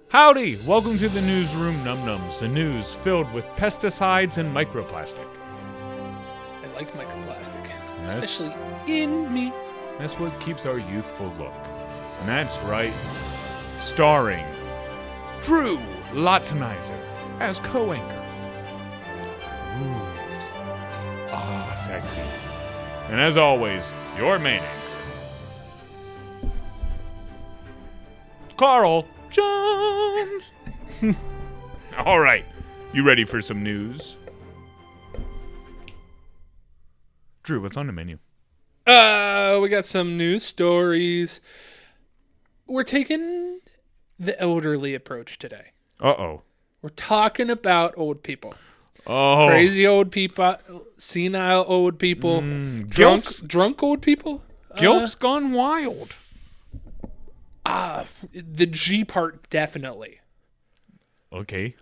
Howdy! Welcome to the newsroom, Num-Nums, the news filled with pesticides and microplastic. I like microplastic, Yes. especially in me. That's what keeps our youthful look. And that's right, starring Drew Lotzenizer as co-anchor. Ooh. Ah, sexy. And as always, your main anchor, Carl Jones. All right, you ready for some news? Drew, what's on the menu? We got some news stories. We're taking the elderly approach today. Uh-oh. We're talking about old people. Oh. Crazy old people, senile old people, drunk old people. Gilf's gone wild. The G part, definitely. Okay.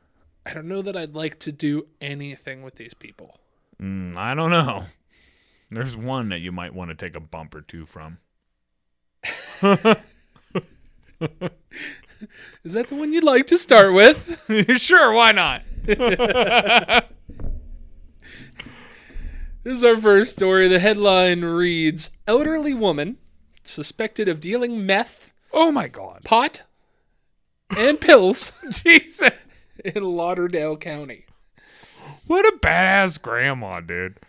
I don't know that I'd like to do anything with these people. I don't know. There's one that you might want to take a bump or two from. Is that the one you'd like to start with? Sure, why not? This is our first story. The headline reads, elderly woman suspected of dealing meth, Oh my God. pot, and pills Jesus. in Lauderdale County. What a badass grandma, dude.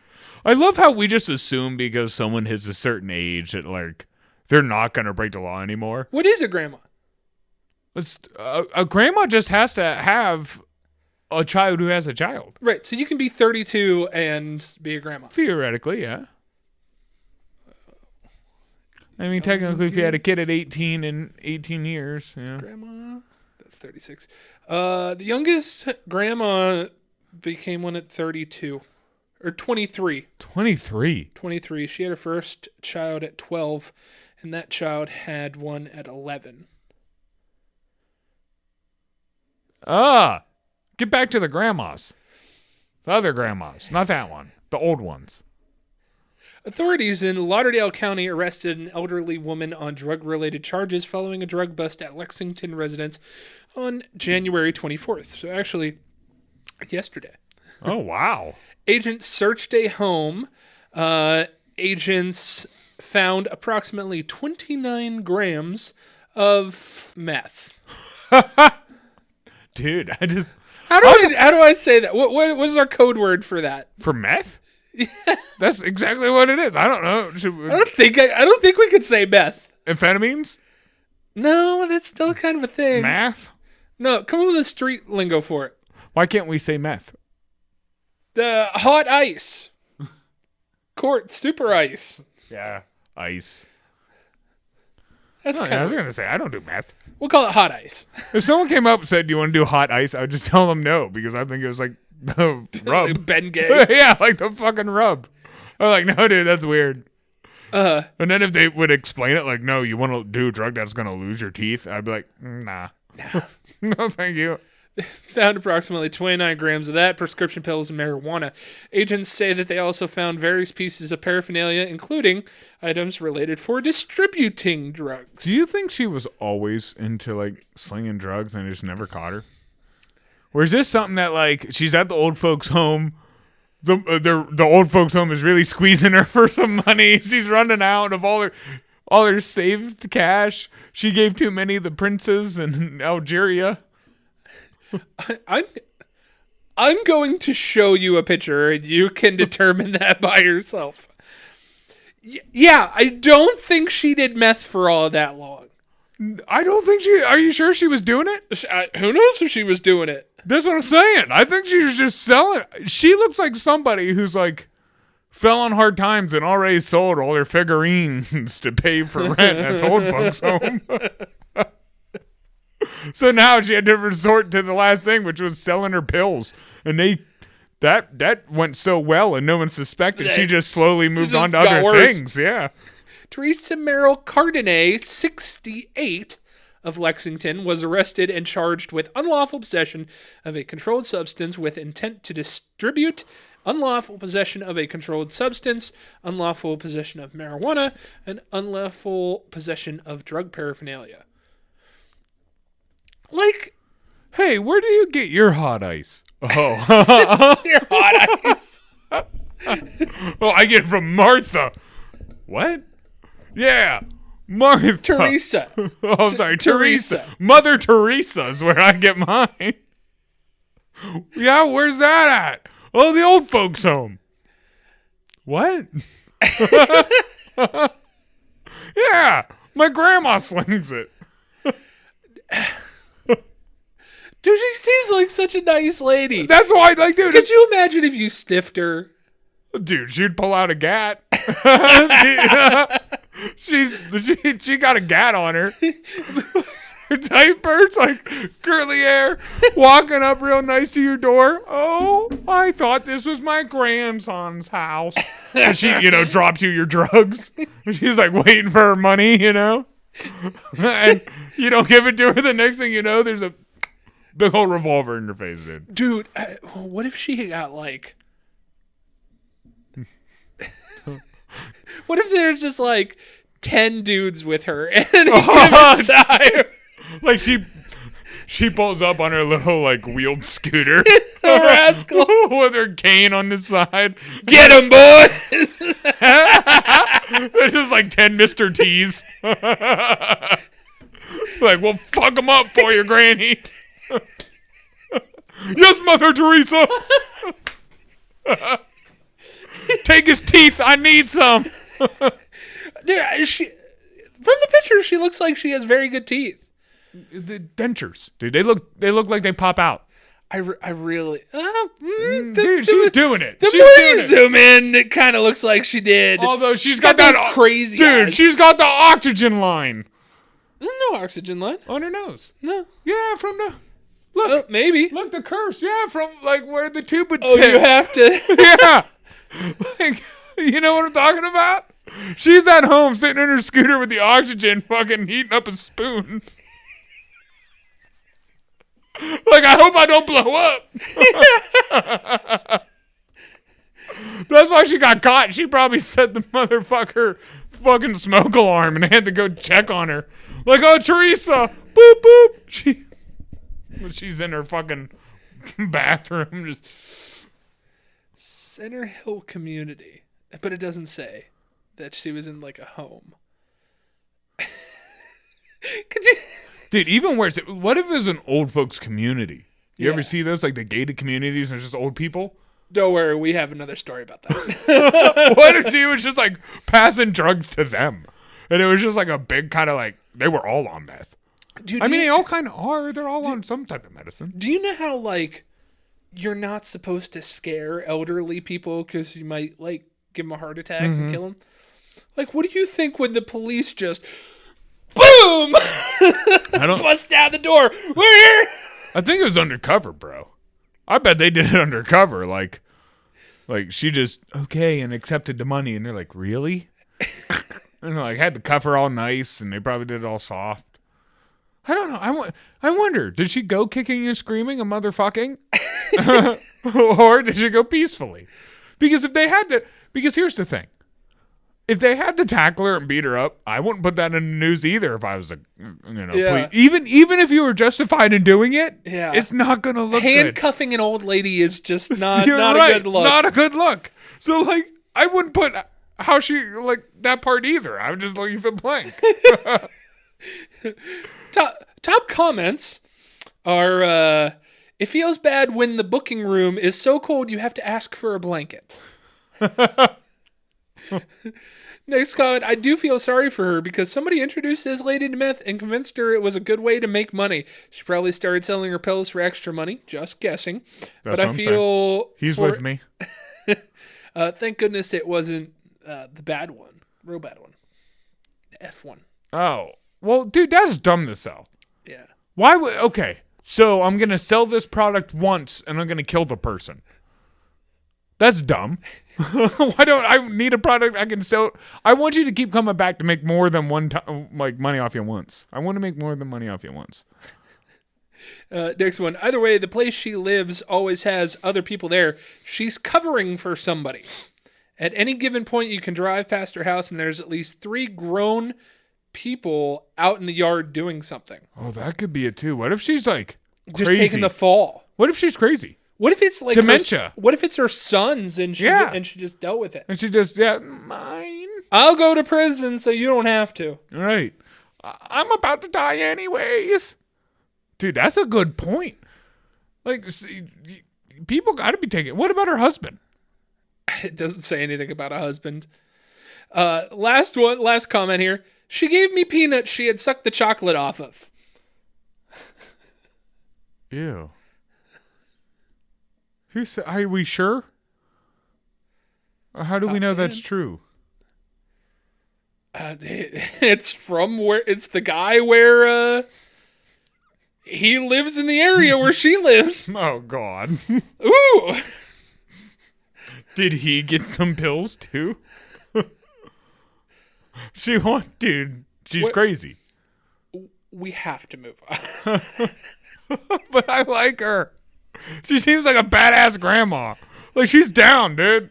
I love how we just assume because someone hits a certain age that, like, they're not going to break the law anymore. What is a grandma? It's, a grandma just has to have a child who has a child. Right, so you can be 32 and be a grandma. Theoretically, yeah. I mean, technically, if you had a kid at 18 in 18 years, yeah. Grandma, that's 36. The youngest grandma became one at 32. Or 23. 23. 23. She had her first child at 12, and that child had one at 11. Get back to the grandmas. The other grandmas, not that one. The old ones. Authorities in Lauderdale County arrested an elderly woman on drug-related charges following a drug bust at Lexington residence on January 24th. So actually, yesterday. Oh, wow. Agents searched a home. Agents found approximately 29 grams of meth. Dude, I just... How do I say that? What is our code word for that? For meth? Yeah. That's exactly what it is. I don't know. I don't think we could say meth. Amphetamines? No, that's still kind of a thing. Math? No, come up with a street lingo for it. Why can't we say meth? The hot ice. Court super ice. Yeah, ice. That's I was going to say, I don't do meth. We'll call it hot ice. If someone came up and said, do you want to do hot ice? I would just tell them no, because I think it was like the rub. Like Ben Gay. Yeah, like the fucking rub. I'm like, no, dude, that's weird. And then if they would explain it, like, no, you want to do a drug that's going to lose your teeth, I'd be like, nah. No, thank you. Found approximately 29 grams of that, prescription pills, and marijuana. Agents say that they also found various pieces of paraphernalia, including items related for distributing drugs. Do you think she was always into, like, slinging drugs and just never caught her? Or is this something that, like, she's at the old folks' home, the old folks' home is really squeezing her for some money, she's running out of all her saved cash, she gave too many of the princes in Algeria? I'm going to show you a picture and you can determine that by yourself. Yeah, I don't think she did meth for all that long. I don't think are you sure she was doing it? Who knows if she was doing it? That's what I'm saying. I think she was just selling. She looks like somebody who's like fell on hard times and already sold all their figurines to pay for rent at the old folks' home. So now she had to resort to the last thing, which was selling her pills. And that went so well and no one suspected. She just slowly moved on to other things. Yeah. Teresa Merrill Cardenet, 68, of Lexington, was arrested and charged with unlawful possession of a controlled substance with intent to distribute, unlawful possession of a controlled substance, unlawful possession of marijuana, and unlawful possession of drug paraphernalia. Like, Hey, where do you get your hot ice? Oh. your hot ice. Oh, I get it from Martha. What? Yeah. Martha. Teresa. Oh, I'm sorry. Teresa. Teresa. Mother Teresa is where I get mine. Yeah, where's that at? Oh, the old folks' home. What? Yeah, my grandma slings it. Dude, she seems like such a nice lady. That's why, like, dude. Could you imagine if you stiffed her? Dude, she'd pull out a gat. She got a gat on her. Her diapers, like curly hair, walking up real nice to your door. Oh, I thought this was my grandson's house. And she, drops you your drugs. She's like waiting for her money, and you don't give it to her. The next thing you know, there's a big old revolver in your face, dude. Dude, what if she got like... What if there's just like 10 dudes with her at any given time? Like she pulls up on her little like wheeled scooter. A rascal. With her cane on the side. Get him, boy! There's just like 10 Mr. T's. Like, we'll fuck him up for you, Granny. Yes, Mother Teresa. Take his teeth. I need some. Dude, from the picture, she looks like she has very good teeth. The dentures, dude. They look like they pop out. I really... Dude, she's doing it. The She's more doing you it. zoom in, it kind of looks like she did. Although she's got that those crazy dude. eyes. She's got the oxygen line No oxygen line. on her nose. No. Yeah, from the look. Maybe. Look, the curse. Yeah, from like where the tube would Oh, sit. you have to... Yeah. Like, you know what I'm talking about? She's at home sitting in her scooter with the oxygen, fucking heating up a spoon. Like, I hope I don't blow up. That's why she got caught. She probably set the motherfucker fucking smoke alarm and had to go check on her. Like, oh, Teresa, boop, boop. She's in her fucking bathroom. Just... Center Hill Community. But it doesn't say that she was in, like, a home. Could you... Dude, even worse, what if it was an old folks community? You ever Yeah. see those, like the gated communities and it's just old people? Don't worry, we have another story about that. What if she was just like passing drugs to them? And it was just like a big kind of like, they were all on meth. Dude, They all kind of are. They're all on some type of medicine. do you know how, like, you're not supposed to scare elderly people because you might, like, give them a heart attack and kill them? Like, what do you think when the police just... Boom! Bust down the door. We're here. I think it was undercover, bro. I bet they did it undercover. Like she just, okay, and accepted the money. And they're like, really? And like, had to cuff her all nice. And they probably did it all soft. I don't know. I wonder, did she go kicking and screaming and motherfucking? Or did she go peacefully? Because because here's the thing. If they had to tackle her and beat her up, I wouldn't put that in the news either if I was Yeah. even if you were justified in doing it, Yeah. it's not going to look good. Handcuffing an old lady is just not You're a right. good look. Not a good look. So, like, I wouldn't put how she, like, that part either. I would just leave it blank. Top comments are, it feels bad when the booking room is so cold you have to ask for a blanket. Next comment, I do feel sorry for her because somebody introduced this lady to meth and convinced her it was a good way to make money. She probably started selling her pills for extra money. Just guessing. That's But what I I'm feel... saying. He's with me. Thank goodness it wasn't the bad one. Real bad one. The F one. Oh. Well, dude, that's dumb to sell. Yeah. Why would... Okay. So, I'm going to sell this product once, and I'm going to kill the person. That's dumb. Why don't I need a product I can sell? I want you to keep coming back to make more than one time, like money off you once. I want to make more than money off you once. Next one. Either way, the place she lives always has other people there. She's covering for somebody. At any given point, you can drive past her house, and there's at least 3 grown people out in the yard doing something. Oh, that could be it too. What if she's like Just crazy? taking the fall. What if she's crazy? What if it's like dementia? What if it's her sons and she just dealt with it? And she just mine. I'll go to prison so you don't have to. Right. I'm about to die anyways. Dude, that's a good point. Like, see, people got to be taking. What about her husband? It doesn't say anything about a husband. Last comment here. She gave me peanuts she had sucked the chocolate off of. Ew. Who said? Are we sure? Or how do we know that's true? It's from where it's the guy where he lives in the area where she lives. Oh God. Ooh. Did he get some pills too? Dude, she's crazy. We have to move on. But I like her. She seems like a badass grandma. Like, she's down, dude.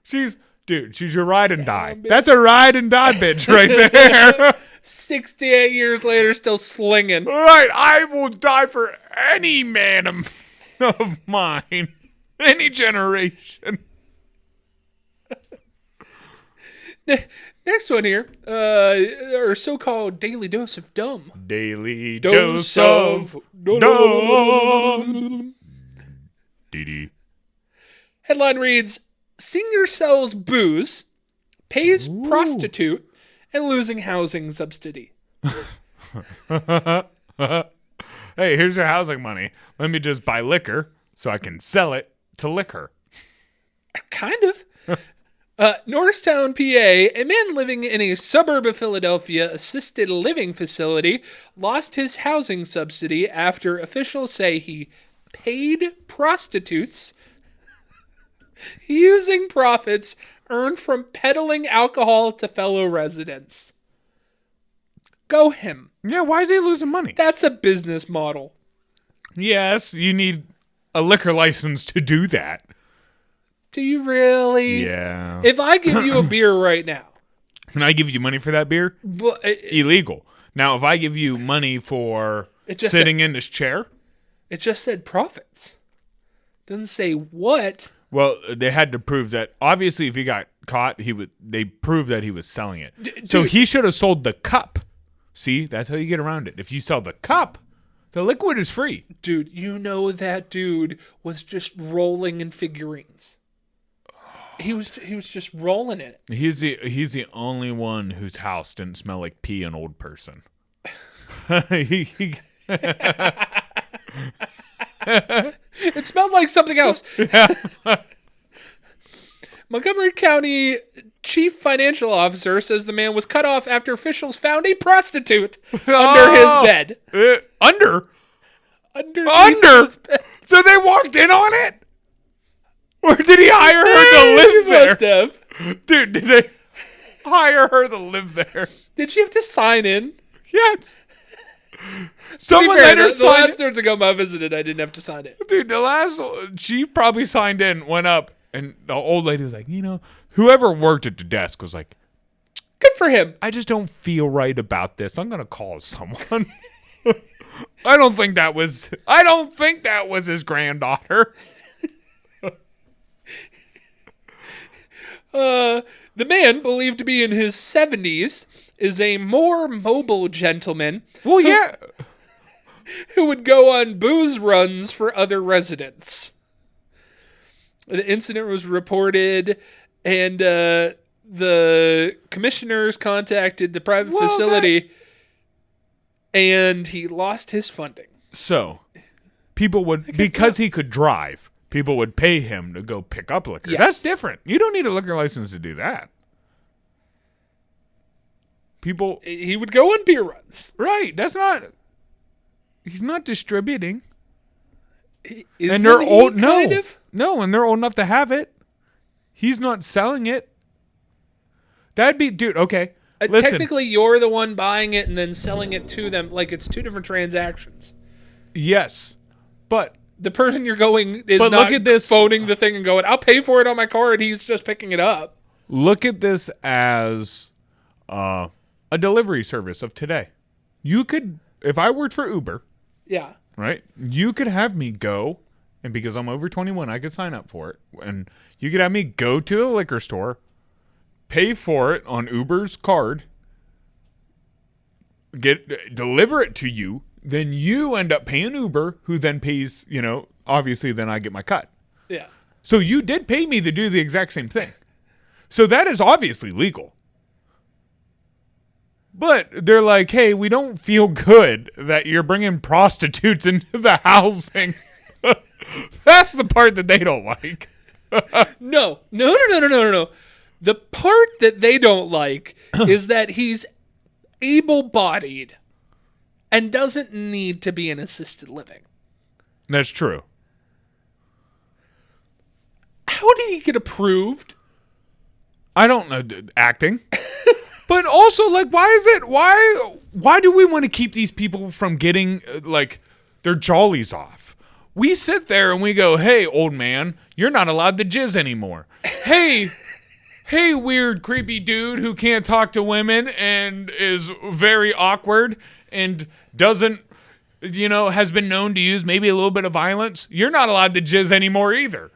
She's your ride and die. Bitch. That's a ride and die bitch right there. 68 years later, still slinging. Right. I will die for any man of mine. Any generation. Next one here, our so-called daily dose of dumb. Daily dose of dumb. Dee. Headline reads, senior sells booze, pays prostitute, and losing housing subsidy. Hey, here's your housing money. Let me just buy liquor so I can sell it to liquor. Kind of. Norristown, PA, a man living in a suburb of Philadelphia assisted living facility lost his housing subsidy after officials say he paid prostitutes using profits earned from peddling alcohol to fellow residents. Go him. Yeah, why is he losing money? That's a business model. Yes, you need a liquor license to do that. Do you really? Yeah. If I give you a beer right now. Can I give you money for that beer? Illegal. Now, if I give you money for sitting in this chair? It just said profits. Doesn't say what. Well, they had to prove that. Obviously, if he got caught, they proved that he was selling it. So he should have sold the cup. See, that's how you get around it. If you sell the cup, the liquid is free. Dude, you know that dude was just rolling in figurines. He was just rolling in it. He's the only one whose house didn't smell like pee an old person. It smelled like something else. Yeah. Montgomery County Chief Financial Officer says the man was cut off after officials found a prostitute under his bed. Under? His bed. So they walked in on it? Or did he hire her to live there? Must have. Dude, did they hire her to live there? Did she have to sign in? Yes. Someone fair, later the last nerds ago I visited, I didn't have to sign it. Dude, she probably signed in, went up, and the old lady was like, whoever worked at the desk was like, good for him. I just don't feel right about this. I'm going to call someone. I don't think that was his granddaughter. The man, believed to be in his 70s, is a more mobile gentleman. Well, yeah. Who would go on booze runs for other residents. The incident was reported, and the commissioners contacted the private facility, and he lost his funding. So, people would, because he could drive, people would pay him to go pick up liquor. Yes. That's different. You don't need a liquor license to do that. He would go on beer runs. Right. He's not distributing. And they're old. No, and they're old enough to have it. He's not selling it. That'd be, dude. Okay, listen. Technically, you're the one buying it and then selling it to them. Like, it's two different transactions. Yes, but the person you're going is not look at this, phoning the thing and going, "I'll pay for it on my card." He's just picking it up. Look at this as a a delivery service of today. You could, if I worked for Uber, Yeah. right? You could have me go, and because I'm over 21, I could sign up for it. And you could have me go to the liquor store, pay for it on Uber's card, deliver it to you, then you end up paying Uber, who then pays, obviously then I get my cut. Yeah. So you did pay me to do the exact same thing. So that is obviously legal. But they're like, hey, we don't feel good that you're bringing prostitutes into the housing. That's the part that they don't like. No. The part that they don't like is that he's able-bodied and doesn't need to be in assisted living. That's true. How did he get approved? I don't know, acting. But also, like, why do we want to keep these people from getting, their jollies off? We sit there and we go, hey, old man, you're not allowed to jizz anymore. Hey, weird, creepy dude who can't talk to women and is very awkward and doesn't, has been known to use maybe a little bit of violence. You're not allowed to jizz anymore either.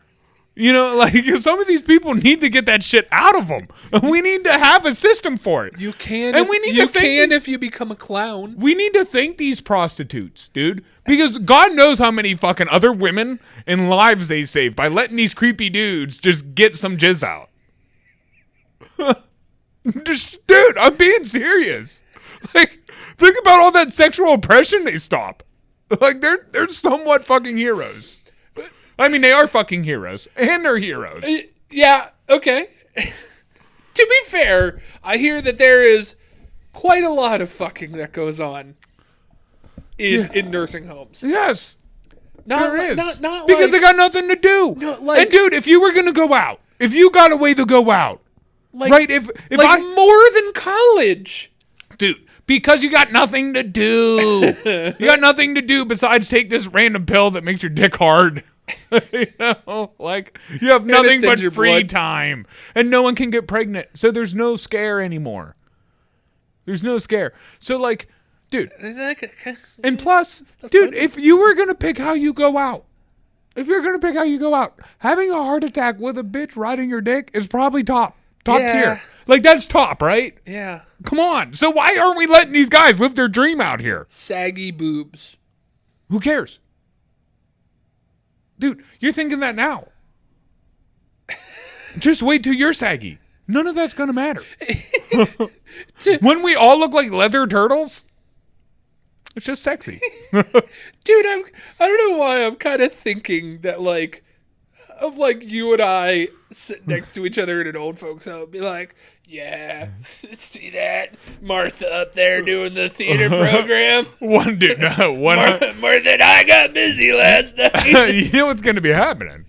Some of these people need to get that shit out of them. We need to have a system for it. You can, and we need to think if you become a clown. We need to thank these prostitutes, dude, because God knows how many fucking other women and lives they saved by letting these creepy dudes just get some jizz out. Dude, I'm being serious. Think about all that sexual oppression they stop. They're somewhat fucking heroes. I mean, they are fucking heroes, and they're heroes. Yeah, okay. To be fair, I hear that there is quite a lot of fucking that goes on in nursing homes. Yes, there is. Not because they got nothing to do. And dude, if you were gonna go out, if you got a way to go out, right? If more than college, dude. Because you got nothing to do. You got nothing to do besides take this random pill that makes your dick hard. You have nothing but free time. And no one can get pregnant. So there's no scare anymore. There's no scare. So dude. And plus, dude, if you were going to pick how you go out, having a heart attack with a bitch riding your dick is probably top tier. That's top, right? Yeah. Come on. So why aren't we letting these guys live their dream out here? Saggy boobs. Who cares? Dude, you're thinking that now. Just wait till you're saggy. None of that's going to matter. When we all look like leather turtles, it's just sexy. Dude, I don't know why I'm kind of thinking that of you and I sit next to each other in an old folks home, be like, yeah, see that Martha up there doing the theater program? Martha and I got busy last night. You know what's going to be happening?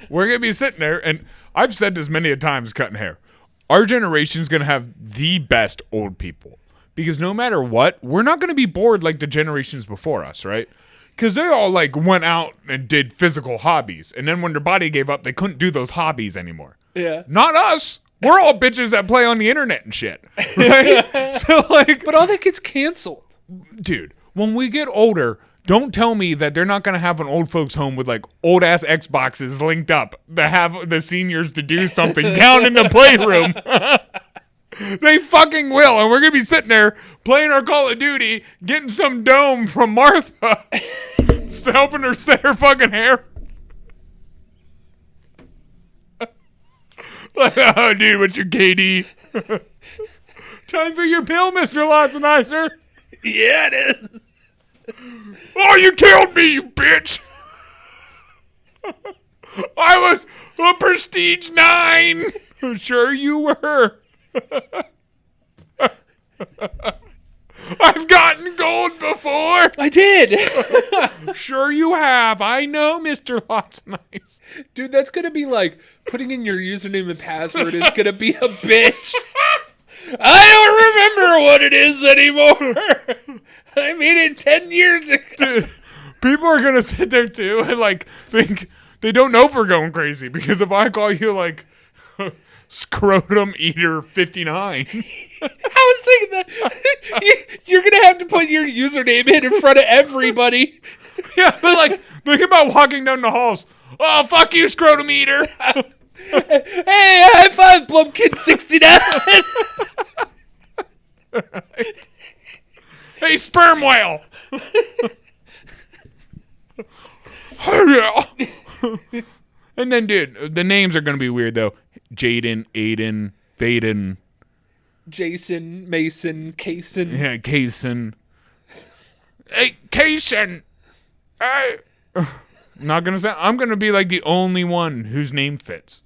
We're going to be sitting there, and I've said this many a times cutting hair. Our generation's going to have the best old people. Because no matter what, we're not going to be bored like the generations before us, right? Because they all went out and did physical hobbies. And then when their body gave up, they couldn't do those hobbies anymore. Yeah. Not us. We're all bitches that play on the internet and shit. Right? So but all that gets canceled. Dude, when we get older, don't tell me that they're not going to have an old folks home with old ass Xboxes linked up to have the seniors to do something down in the playroom. They fucking will. And we're going to be sitting there playing our Call of Duty, getting some dome from Martha, helping her set her fucking hair. Oh, dude, what's your KD? Time for your pill, Mr. Lotsenizer. Yeah, it is. Oh, you killed me, you bitch. I was a Prestige 9. Sure you were. I've gotten gold before. I did. Sure you have. I know, Mr. Lotsenizer. Dude, that's going to be putting in your username and password is going to be a bitch. I don't remember what it is anymore. I made it 10 years ago. Dude, people are going to sit there too and think they don't know if we're going crazy because if I call you scrotum eater 59, I was thinking that you're going to have to put your username in front of everybody. Yeah, but like, think about walking down the halls. Oh, fuck you, scrotum eater. Hey, high five, Blumpkin69. Hey, sperm whale. And then, dude, the names are going to be weird, though. Jaden, Aiden, Faden. Jason, Mason, Kaysen. Yeah, Kaysen. Hey, Kaysen. Hey. Not going to say. I'm going to be like the only one whose name fits.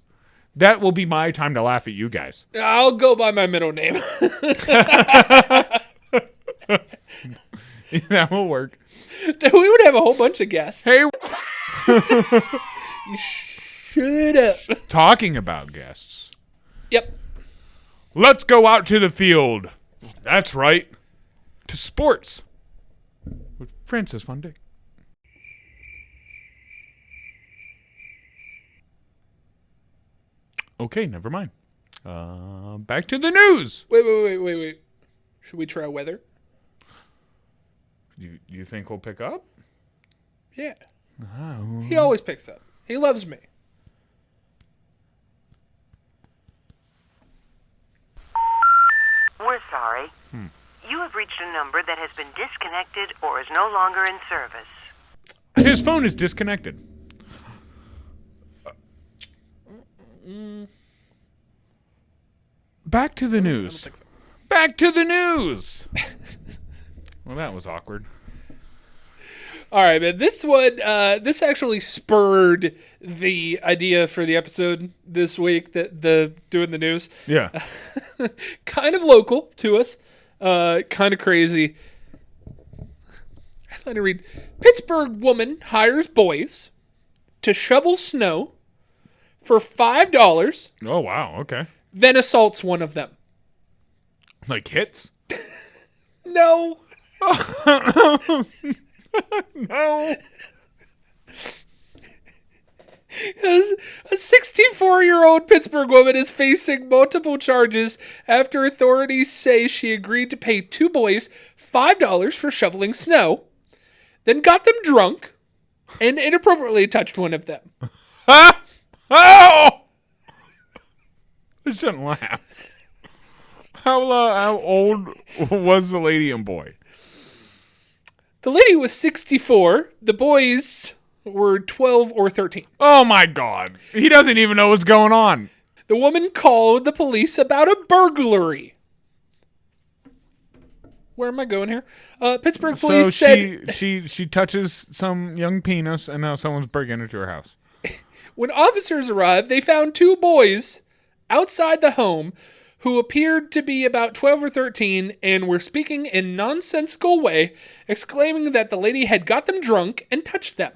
That will be my time to laugh at you guys. I'll go by my middle name. That will work. We would have a whole bunch of guests. Hey. You shut up. Talking about guests. Yep. Let's go out to the field. That's right. To sports. With Francis Von Dick. Okay, never mind. Back to the news. Wait. Should we try weather? You think we'll pick up? Yeah. Oh. He always picks up. He loves me. We're sorry. You have reached a number that has been disconnected or is no longer in service. His phone is disconnected. Back to the news. I don't think so. Back to the news. Well, that was awkward. All right, man. This one, this actually spurred the idea for the episode this week. The doing the news, Yeah. kind of local to us, kind of crazy. Let me read. Pittsburgh woman hires boys to shovel snow for $5, Oh, wow. Okay. then assaults one of them. Like hits? No. No. A 64-year-old Pittsburgh woman is facing multiple charges after authorities say she agreed to pay two boys $5 for shoveling snow, then got them drunk and inappropriately touched one of them. Ah! Oh! I shouldn't laugh. How old was the lady and boy? The lady was 64. The boys were 12 or 13. Oh, my God. He doesn't even know what's going on. The woman called the police about a burglary. Where am I going here? Pittsburgh police said... she touches some young penis, and now someone's breaking into her house. When officers arrived, they found two boys outside the home who appeared to be about 12 or 13 and were speaking in nonsensical way, exclaiming that the lady had got them drunk and touched them.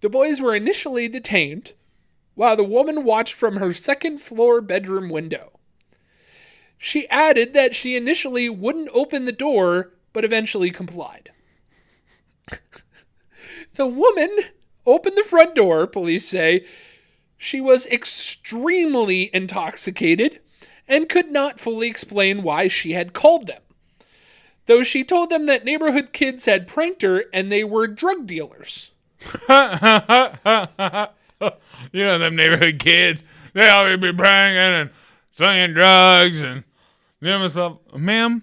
The boys were initially detained, while the woman watched from her second-floor bedroom window. She added that she initially wouldn't open the door, but eventually complied. The woman opened the front door, police say. She was extremely intoxicated and could not fully explain why she had called them, though she told them that neighborhood kids had pranked her and they were drug dealers. You know them neighborhood kids. They always be pranking and slinging drugs and doing stuff. Ma'am,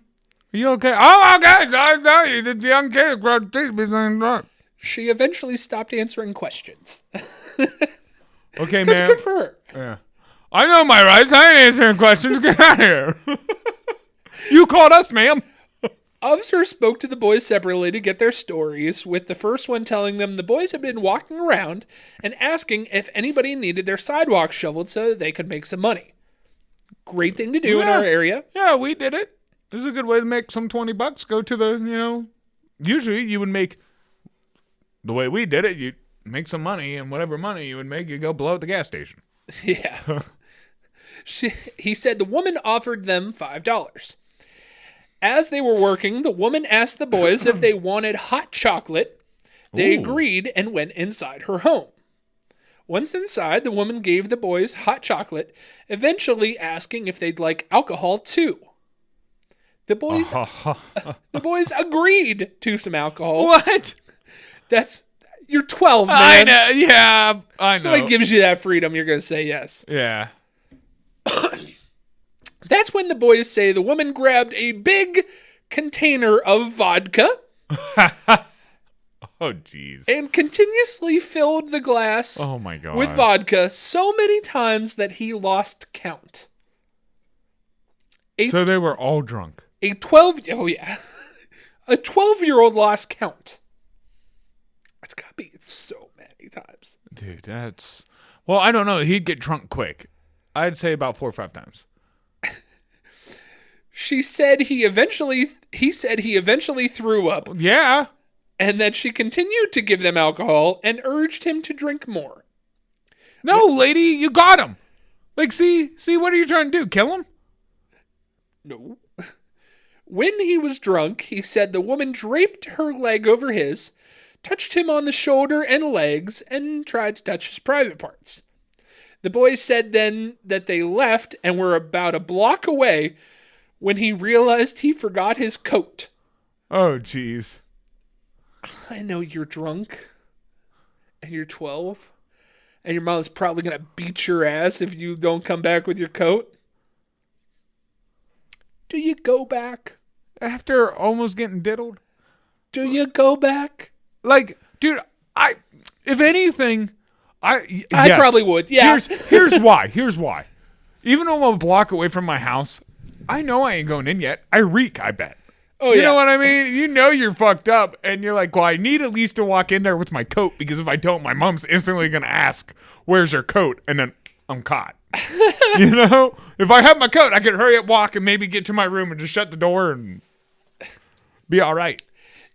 are you okay? Oh, okay. I tell you, the young kids growing teeth be slinging drugs. She eventually stopped answering questions. Okay, ma'am. Good for her. Yeah. I know my rights. I ain't answering questions. Get out of here. You called us, ma'am. Officers spoke to the boys separately to get their stories, with the first one telling them the boys had been walking around and asking if anybody needed their sidewalk shoveled so that they could make some money. Great thing to do in our area. Yeah, we did it. This is a good way to make some $20. Go to the, usually you would make, the way we did it, you'd make some money, and whatever money you would make, you go blow at the gas station. Yeah. He said the woman offered them $5. As they were working, the woman asked the boys if they wanted hot chocolate. They agreed and went inside her home. Once inside, the woman gave the boys hot chocolate, eventually asking if they'd like alcohol too. The boys agreed to some alcohol. What? You're 12, man. I know. Yeah, I know. Somebody gives you that freedom, you're going to say yes. Yeah. That's when the boys say the woman grabbed a big container of vodka. Oh, jeez. And continuously filled the glass Oh, my God. with vodka so many times that he lost count. So they were all drunk. A 12-year-old lost count. It's got to be so many times. Dude, that's... Well, I don't know. He'd get drunk quick. I'd say about 4 or 5 times. He said he eventually threw up. Yeah. And that she continued to give them alcohol and urged him to drink more. No, lady, you got him. Like, see, what are you trying to do? Kill him? No. When he was drunk, he said the woman draped her leg over his, touched him on the shoulder and legs, and tried to touch his private parts. The boys said then that they left and were about a block away when he realized he forgot his coat. Oh, jeez. I know you're drunk, and you're 12, and your mom's probably going to beat your ass if you don't come back with your coat. Do you go back? After almost getting diddled? Do you go back? Like, dude, if anything, I yes. probably would, yeah. Here's why. Even though I'm a block away from my house, I know I ain't going in yet. I reek, I bet. Oh, you know what I mean? You know you're fucked up, and you're like, well, I need at least to walk in there with my coat, because if I don't, my mom's instantly going to ask, where's your coat? And then I'm caught. You know? If I have my coat, I can hurry up, walk, and maybe get to my room and just shut the door and be all right.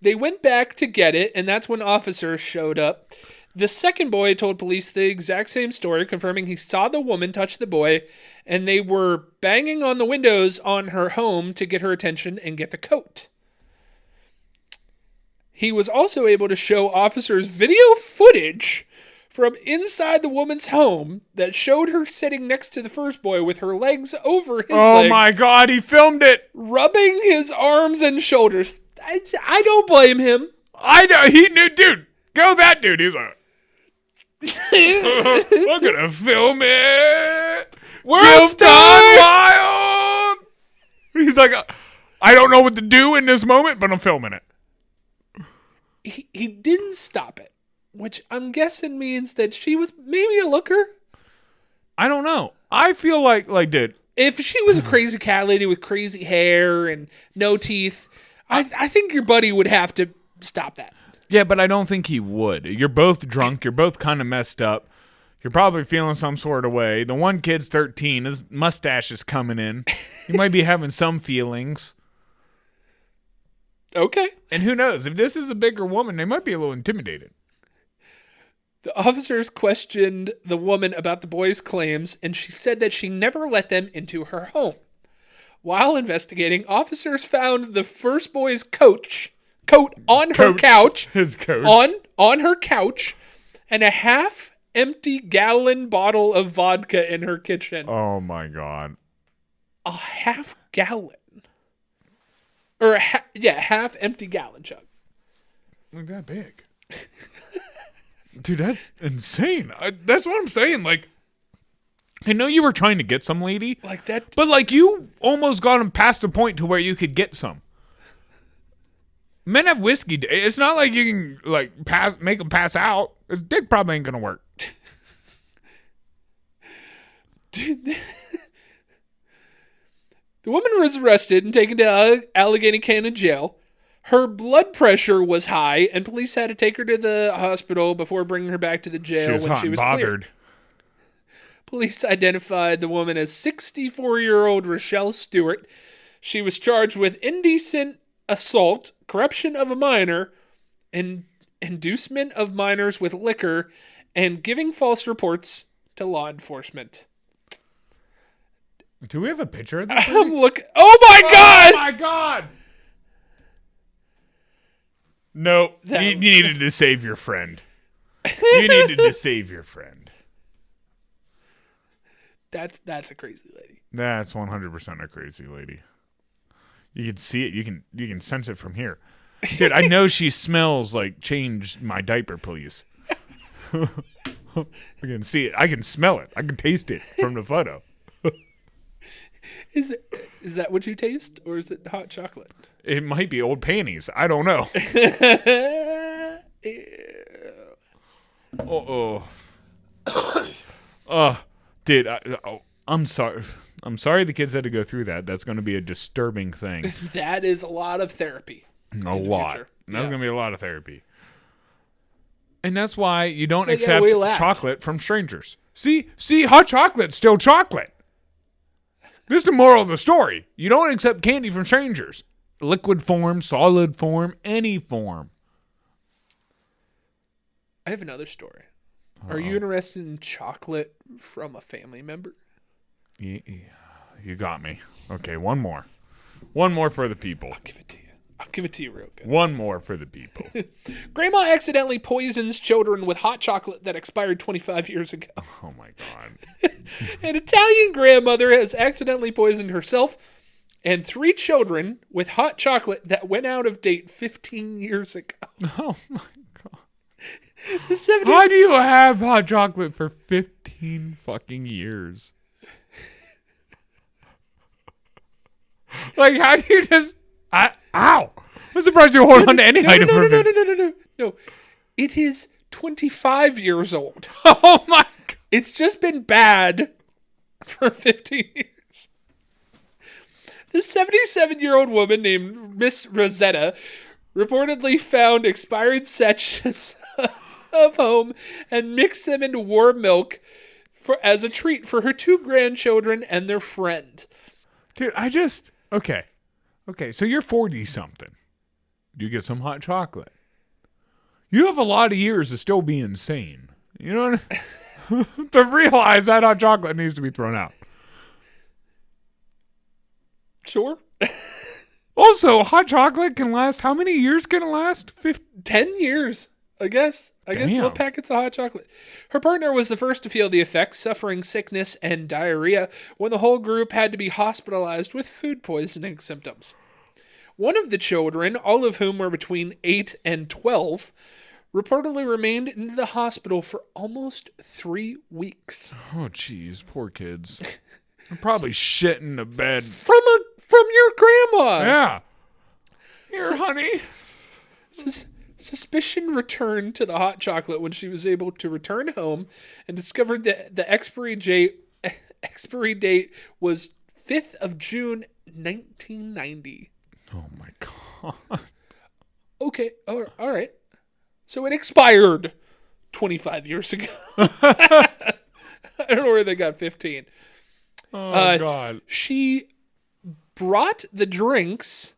They went back to get it, and that's when officers showed up. The second boy told police the exact same story, confirming he saw the woman touch the boy, and they were banging on the windows on her home to get her attention and get the coat. He was also able to show officers video footage from inside the woman's home that showed her sitting next to the first boy with her legs over his legs. Oh my God, he filmed it. Rubbing his arms and shoulders. I don't blame him. I know, he knew, dude. Go that dude. He's like, I'm gonna film it. World's gone wild. He's like, I don't know what to do in this moment, but I'm filming it. He didn't stop it, which I'm guessing means that she was maybe a looker. I don't know. I feel like, dude, if she was a crazy cat lady with crazy hair and no teeth, I think your buddy would have to stop that. Yeah, but I don't think he would. You're both drunk. You're both kind of messed up. You're probably feeling some sort of way. The one kid's 13. His mustache is coming in. He might be having some feelings. Okay. And who knows? If this is a bigger woman, they might be a little intimidated. The officers questioned the woman about the boys' claims, and she said that she never let them into her home. While investigating, officers found the first boy's coat on her couch. His coat. On her couch, and a half-empty gallon bottle of vodka in her kitchen. Oh, my God. A half gallon. Or half-empty gallon jug. Look that big. Dude, that's insane. That's what I'm saying. Like, I know you were trying to get some lady. Like that. But, like, you almost got him past the point to where you could get some. Men have whiskey. It's not like you can, like, make them pass out. His dick probably ain't going to work. Dude, the woman was arrested and taken to Allegheny County Jail. Her blood pressure was high, and police had to take her to the hospital before bringing her back to the jail when she was cleared. Police identified the woman as 64-year-old Rochelle Stewart. She was charged with indecent assault, corruption of a minor, and inducement of minors with liquor, and giving false reports to law enforcement. Do we have a picture of this? I'm looking. Oh my God! Oh my God! No, you needed to save your friend. You needed to save your friend. That's a crazy lady. That's 100% a crazy lady. You can see it. You can sense it from here. Dude, I know she smells like change my diaper, please. I can see it. I can smell it. I can taste it from the photo. Is that what you taste, or is it hot chocolate? It might be old panties. I don't know. Dude, I'm sorry. I'm sorry the kids had to go through that. That's going to be a disturbing thing. That is a lot of therapy. A lot. Future. That's Yeah. going to be a lot of therapy. And that's why you don't But yeah, accept we laughed. chocolate from strangers. See, hot chocolate's still chocolate. This is the moral of the story. You don't accept candy from strangers. Liquid form, solid form, any form. I have another story. Are you interested in chocolate from a family member? You got me. Okay, one more. One more for the people. I'll give it to you real good. One more for the people. Grandma accidentally poisons children with hot chocolate that expired 25 years ago. Oh, my God. An Italian grandmother has accidentally poisoned herself and 3 children with hot chocolate that went out of date 15 years ago. Oh, my God. The 70s How do you have hot chocolate for 15 fucking years? Like, how do you just... Ow! I'm surprised you hold on to any item for 15. No. It is 25 years old. Oh, my God. It's just been bad for 15 years. This 77-year-old woman named Miss Rosetta reportedly found expired sections of home and mixed them into warm milk as a treat for her 2 grandchildren and their friend. Dude, Okay. Okay, so you're 40-something. You get some hot chocolate. You have a lot of years to still be insane. You know what I mean? To realize that hot chocolate needs to be thrown out. Sure. Also, hot chocolate can last... How many years can it last? 10 years, I guess. I guess little packets of hot chocolate. Her partner was the first to feel the effects, suffering sickness and diarrhea, when the whole group had to be hospitalized with food poisoning symptoms. One of the children, all of whom were between 8 and 12, reportedly remained in the hospital for almost 3 weeks. Oh, jeez. Poor kids. They're probably shitting the bed. From your grandma! Yeah. Here, honey. Suspicion returned to the hot chocolate when she was able to return home and discovered that the expiry date was 5th of June, 1990. Oh, my God. Okay, all right. So it expired 25 years ago. I don't know where they got 15. Oh, God. She brought the drinks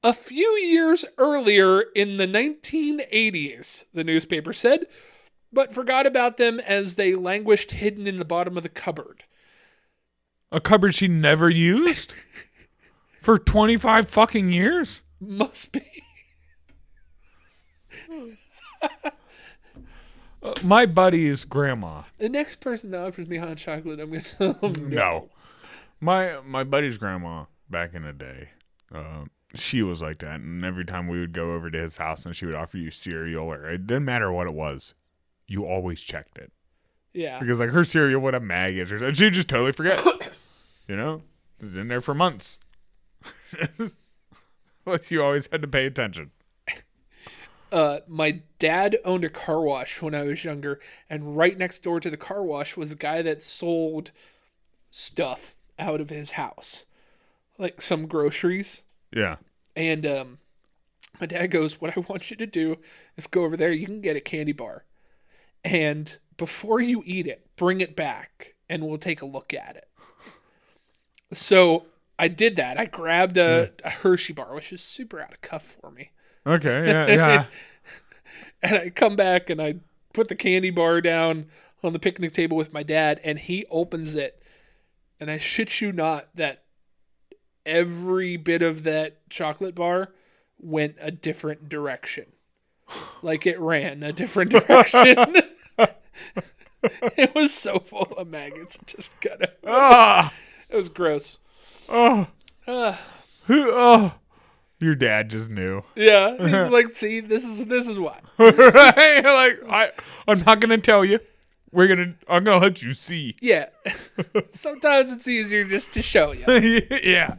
a few years earlier in the 1980s, the newspaper said, but forgot about them as they languished hidden in the bottom of the cupboard. A cupboard she never used? For 25 fucking years? Must be. My buddy's grandma. The next person that offers me hot chocolate, I'm going to tell them no. My buddy's grandma, back in the day, she was like that. And every time we would go over to his house and she would offer you cereal, or it didn't matter what it was, you always checked it. Yeah. Because, like, her cereal would have maggots or something. She'd just totally forget. You know? It was in there for months. But you always had to pay attention. My dad owned a car wash when I was younger, and right next door to the car wash was a guy that sold stuff out of his house, like some groceries. Yeah. And my dad goes, "What I want you to do is go over there. You can get a candy bar, and before you eat it, bring it back, and we'll take a look at it." So I did that. I grabbed a Hershey bar, which is super out of cuff for me. Okay, yeah. And I come back and I put the candy bar down on the picnic table with my dad, and he opens it. And I shit you not that every bit of that chocolate bar went a different direction. Like it ran a different direction. It was so full of maggots. It just kind of. Ah, It was gross. oh, Uh, oh. Your dad just knew. yeah, he's like, see, this is why. Right? Like I'm not gonna tell you. I'm gonna let you see. Yeah. Sometimes it's easier just to show you. Yeah.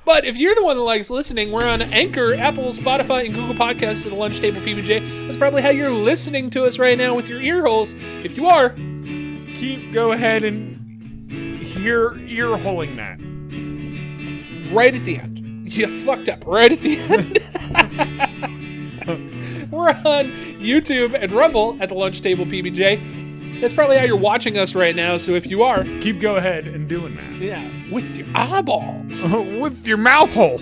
But if you're the one that likes listening, we're on Anchor, Apple, Spotify, and Google Podcasts at the Lunch Table PBJ. That's probably how you're listening to us right now with your ear holes. If you are, Go ahead and ear holing that. right at the end. You fucked up right at the end. We're on YouTube and Rumble at the Lunch Table PBJ. That's probably how you're watching us right now, so if you are, Go ahead and doing that. yeah, with your eyeballs. With your mouth hole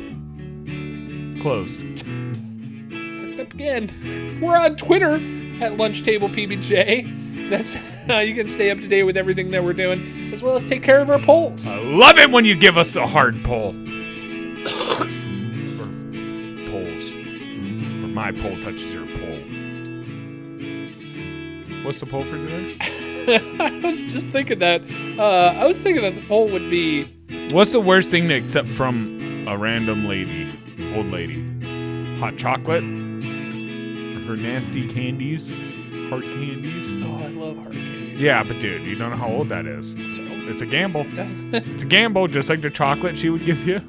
closed. Fucked up again. We're on Twitter at Lunch Table PBJ. That's how you can stay up to date with everything that we're doing, as well as take care of our polls. I love it when you give us a hard poll. Or polls. Or my poll touches your poll. What's the poll for today? I was just thinking that. I was thinking that the poll would be. What's the worst thing to accept from a random old lady? Hot chocolate? Or her nasty candies? Heart candies? Oh, I love hard candy. Yeah, but dude, you don't know how old that is. So, It's a gamble. It's a gamble, just like the chocolate she would give you.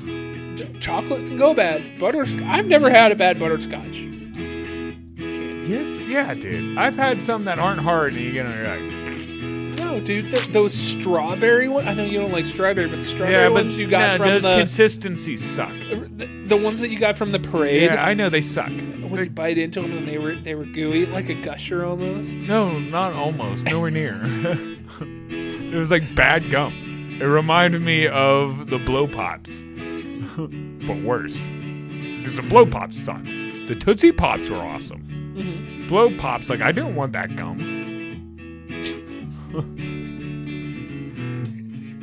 chocolate can go bad. Butterscotch. I've never had a bad butterscotch. Yes? Yeah, dude. I've had some that aren't hard, and you're like, No, dude, those strawberry ones. I know you don't like strawberry, but the strawberry ones you got from those the consistencies suck. the ones that you got from the parade. Yeah, I know they suck. When you bite into them and they were gooey, like a gusher almost. No, not almost. Nowhere near. It was like bad gum. It reminded me of the Blow Pops, but worse. Because the Blow Pops suck. The Tootsie Pops were awesome. Mm-hmm. Blow Pops, like I didn't want that gum.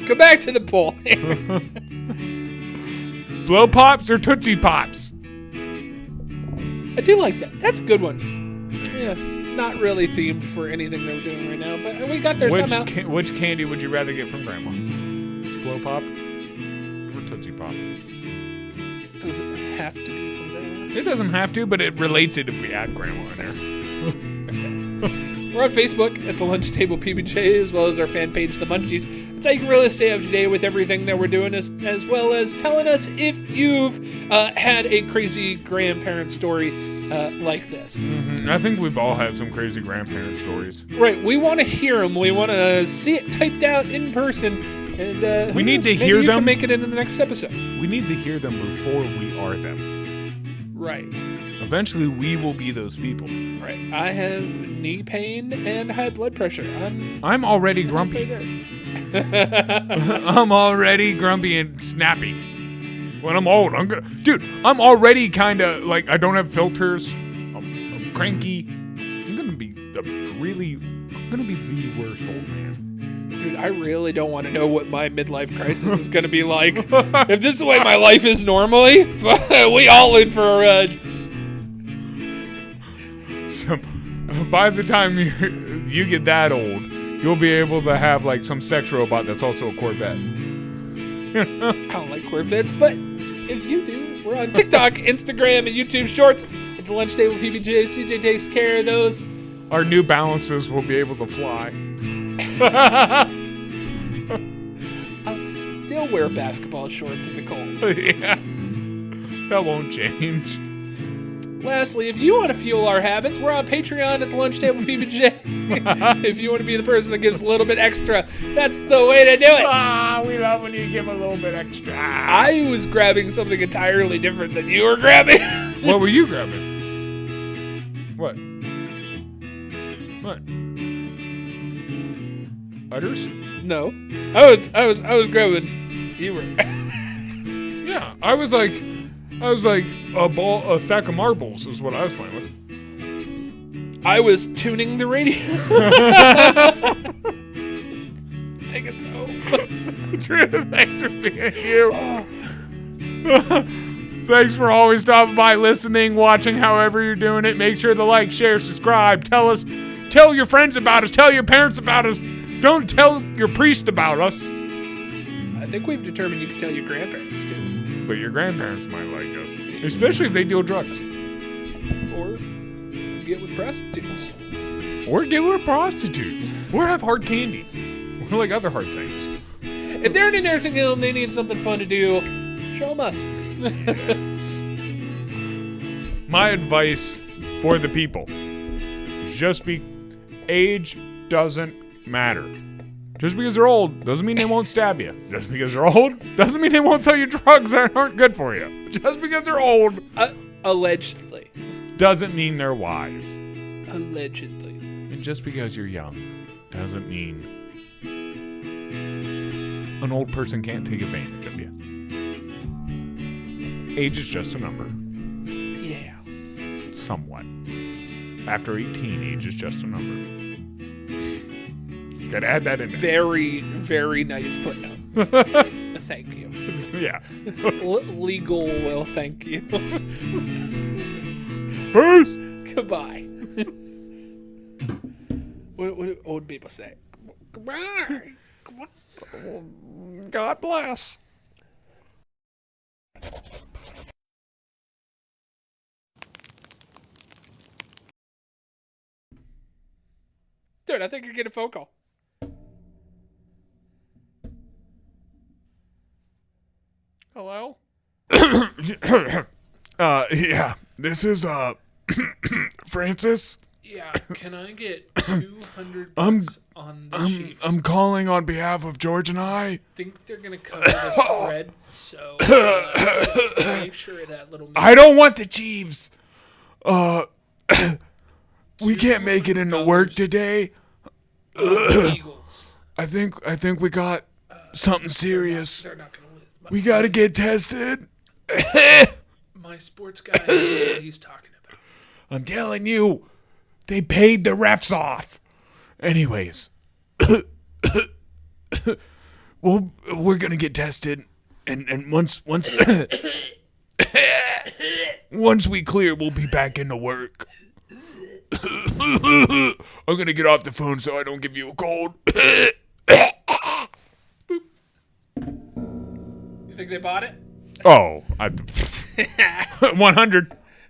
Go back to the poll. Blow Pops or Tootsie Pops? I do like that. That's a good one. Yeah, not really themed for anything that we're doing right now, but we got there somehow. Which candy would you rather get from Grandma? Blow Pop or Tootsie Pop? Does it have to be from there? It doesn't have to, but it relates it if we add Grandma in there. We're on Facebook at the Lunch Table PBJ, as well as our fan page, The Munchies. That's how you can really stay up to date with everything that we're doing, as well as telling us if you've had a crazy grandparent story like this. Mm-hmm. I think we've all had some crazy grandparent stories. Right, we want to hear them. We want to see it typed out in person. And we need to maybe hear you them. can make it into the next episode. We need to hear them before we are them. Right. Eventually, we will be those people. Right. I have knee pain and high blood pressure. I'm already grumpy. I'm already grumpy and snappy. When I'm old, dude, I'm already kind of like, I don't have filters. I'm cranky. I'm gonna be the worst old man. Dude, I really don't want to know what my midlife crisis is gonna be like. If this is the way my life is normally, we all in for a ride. So, by the time you get that old, you'll be able to have like some sex robot that's also a Corvette. I don't like Corvettes, but if you do, we're on TikTok, Instagram, and YouTube Shorts at the Lunch Table PBJ. CJ takes care of those. Our New Balances will be able to fly. I'll still wear basketball shorts in the cold. Yeah, that won't change. Lastly, if you want to fuel our habits, we're on Patreon at the Lunch Table PBJ. If you want to be the person that gives a little bit extra, that's the way to do it. We love when you give a little bit extra. I was grabbing something entirely different than you were grabbing. What were you grabbing? What? Udders? No, I was grabbing. You were. Yeah, I was like a sack of marbles is what I was playing with. I was tuning the radio. Take us home. Drew, thanks for being you. Thanks for always stopping by, listening, watching, however you're doing it. Make sure to like, share, subscribe. Tell us tell your friends about us. Tell your parents about us. Don't tell your priest about us. I think we've determined you can tell your grandparents too. But your grandparents might like us. Especially if they deal drugs. Or get with prostitutes. Or get with a prostitute. Or have hard candy. Or like other hard things. If they're in a nursing home, they need something fun to do. Show them us. My advice for the people is just be age doesn't matter. Just because they're old doesn't mean they won't stab you. Just because they're old doesn't mean they won't sell you drugs that aren't good for you. Just because they're old Allegedly. doesn't mean they're wise. Allegedly. And just because you're young doesn't mean an old person can't take advantage of you. Age is just a number. Yeah. Somewhat. After 18, age is just a number. Gotta add that in there. Very, very nice footnote. Thank you. Yeah. Legal will thank you. Peace. Goodbye. What do old people say? Goodbye. God bless. Dude, I think you're getting a phone call. Hello? Yeah. This is, Francis. Yeah, can I get $200 on the Chiefs? I'm calling on behalf of George and I. think they're gonna cover the spread, so make sure that little. I don't want the Chiefs. We can't make it into work today. Eagles. I think we got something serious. They're not gonna lose. We gotta get tested. My sports guy knows what he's talking about. I'm telling you, they paid the refs off. Anyways, well, we're gonna get tested, and once once we clear, we'll be back into work. I'm gonna get off the phone so I don't give you a cold. You think they bought it? Oh, 100.